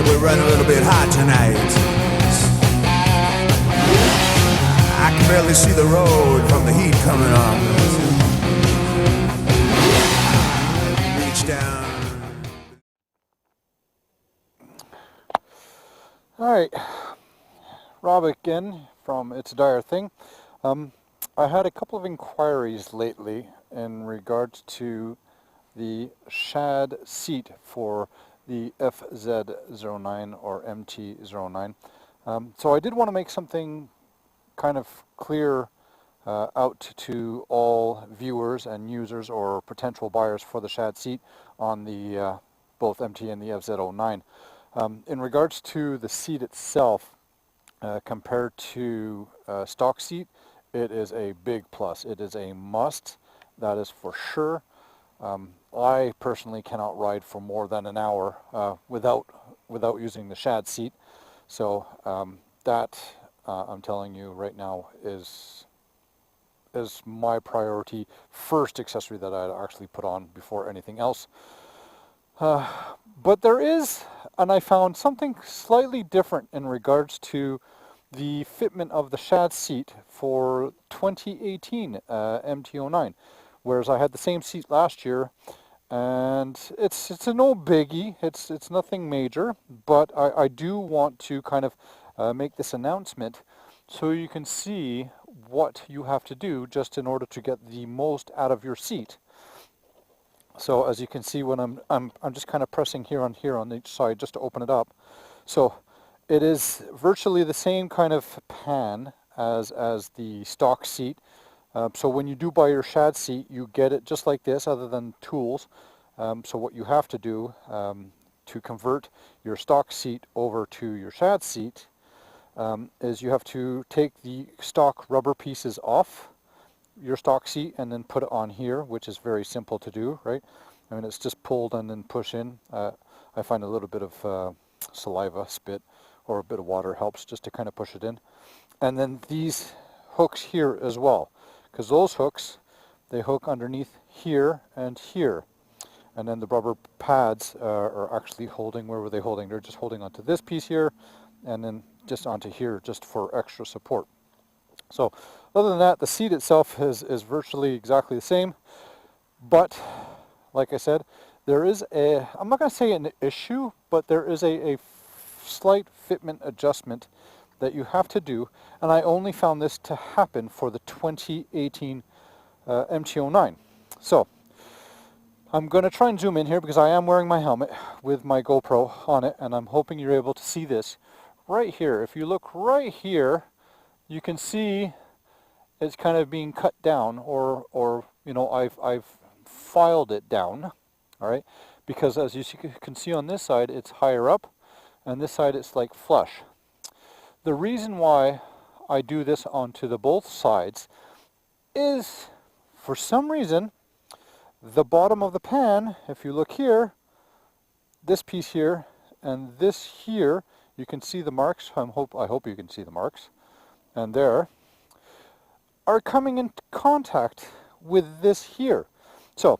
we're running a little bit hot tonight. I can barely see the road from the heat coming on. Reach down. Alright, Rob again from It's a Dire Thing. I had a couple of inquiries lately in regards to the Shad seat for the FZ09 or MT09. So I did want to make something kind of clear out to all viewers and users or potential buyers for the Shad seat on the both MT and the FZ09. In regards to the seat itself, compared to stock seat, it is a big plus. It is a must, that is for sure. I personally cannot ride for more than an hour without using the Shad seat. So that I'm telling you right now is my priority, first accessory that I'd actually put on before anything else. But there is, and I found something slightly different in regards to the fitment of the Shad seat for 2018 MT09, whereas I had the same seat last year, and it's a no biggie. It's nothing major, but I do want to kind of make this announcement so you can see what you have to do just in order to get the most out of your seat. So as you can see, when I'm just kind of pressing here on each side just to open it up. So it is virtually the same kind of pan as the stock seat. So when you do buy your Shad seat, you get it just like this, other than tools. So what you have to do to convert your stock seat over to your Shad seat is you have to take the stock rubber pieces off your stock seat and then put it on here, which is very simple to do, right? I mean, it's just pulled and then push in. I find a little bit of saliva, spit, or a bit of water helps just to kind of push it in. And then these hooks here as well, because those hooks, they hook underneath here and here. And then the rubber pads are actually holding, where were they holding? They're just holding onto this piece here and then just onto here just for extra support. So other than that, the seat itself is virtually exactly the same, but like I said, there is I'm not going to say an issue, but there is a slight fitment adjustment that you have to do, and I only found this to happen for the 2018 MT09. So I'm going to try and zoom in here because I am wearing my helmet with my GoPro on it, and I'm hoping you're able to see this right here. If you look right here, you can see it's kind of being cut down, or you know, I've filed it down, all right, because as you can see on this side it's higher up, and this side it's like flush. The reason why I do this onto the both sides is, for some reason, the bottom of the pan, if you look here, this piece here and this here, you can see the marks. I hope you can see the marks, and there are coming into contact with this here. So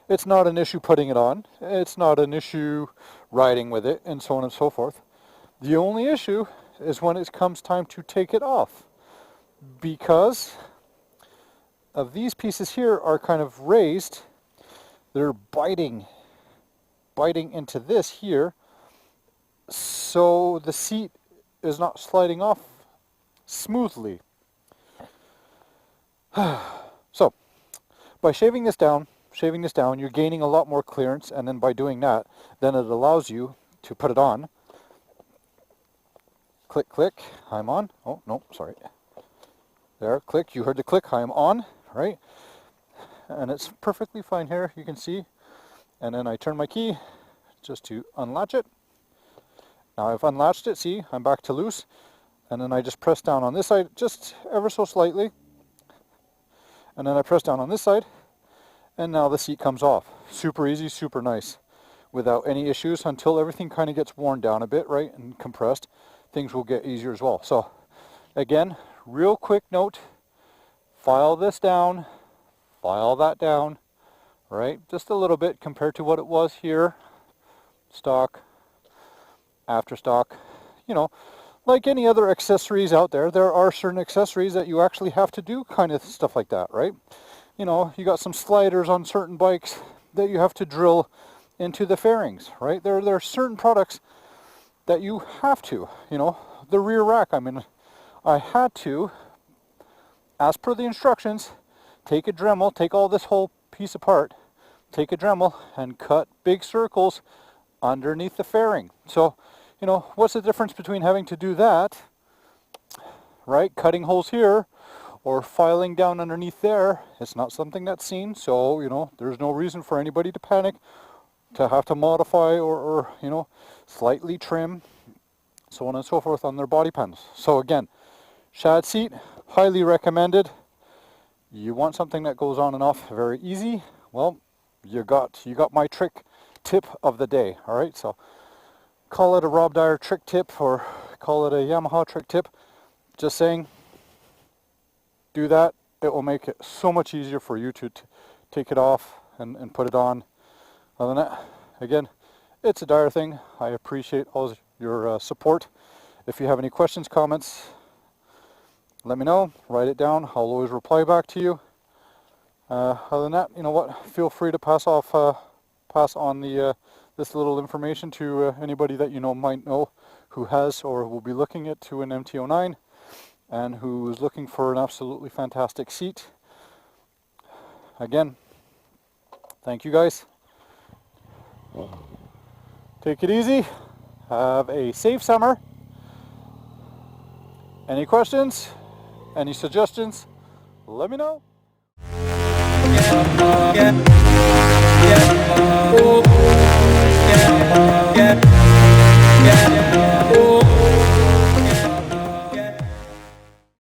it's not an issue putting it on, it's not an issue riding with it, and so on and so forth. The only issue is when it comes time to take it off, because of these pieces here are kind of raised. They're biting into this here, so the seat is not sliding off smoothly. So by shaving this down, you're gaining a lot more clearance, and then by doing that, then it allows you to put it on. Click, click, I'm on. Oh, no, sorry. There, click, you heard the click, I'm on, right? And it's perfectly fine here, you can see. And then I turn my key just to unlatch it. Now I've unlatched it, see, I'm back to loose. And then I just press down on this side, just ever so slightly. And then I press down on this side, and now the seat comes off. Super easy, super nice, without any issues, until everything kind of gets worn down a bit, right, and compressed. Things will get easier as well. So again, real quick note, file this down, file that down, right, just a little bit compared to what it was here, stock, after stock. You know, like any other accessories out there, there are certain accessories that you actually have to do kind of stuff like that, right? You know, you got some sliders on certain bikes that you have to drill into the fairings, right? There are certain products that you have to, you know, the rear rack. I mean, I had to, as per the instructions, take a Dremel, take all this whole piece apart, take a Dremel and cut big circles underneath the fairing. So, you know, what's the difference between having to do that, right, cutting holes here, or filing down underneath there? It's not something that's seen, so, you know, there's no reason for anybody to panic, to have to modify or you know, slightly trim, so on and so forth on their body panels. So again, Shad seat, highly recommended. You want something that goes on and off very easy, well, you got my trick tip of the day. All right, so call it a Rob Dyer trick tip or call it a Yamaha trick tip. Just saying, do that. It will make it so much easier for you to take it off and put it on. Other than that, again, it's a Dyer thing. I appreciate all your support. If you have any questions, comments, let me know. Write it down. I'll always reply back to you. Other than that, you know what? Feel free to pass on the this little information to anybody that you know might know who has or will be looking to an MT09 and who is looking for an absolutely fantastic seat. Again, thank you guys. Take it easy. Have a safe summer. Any questions? Any suggestions? Let me know. Yeah.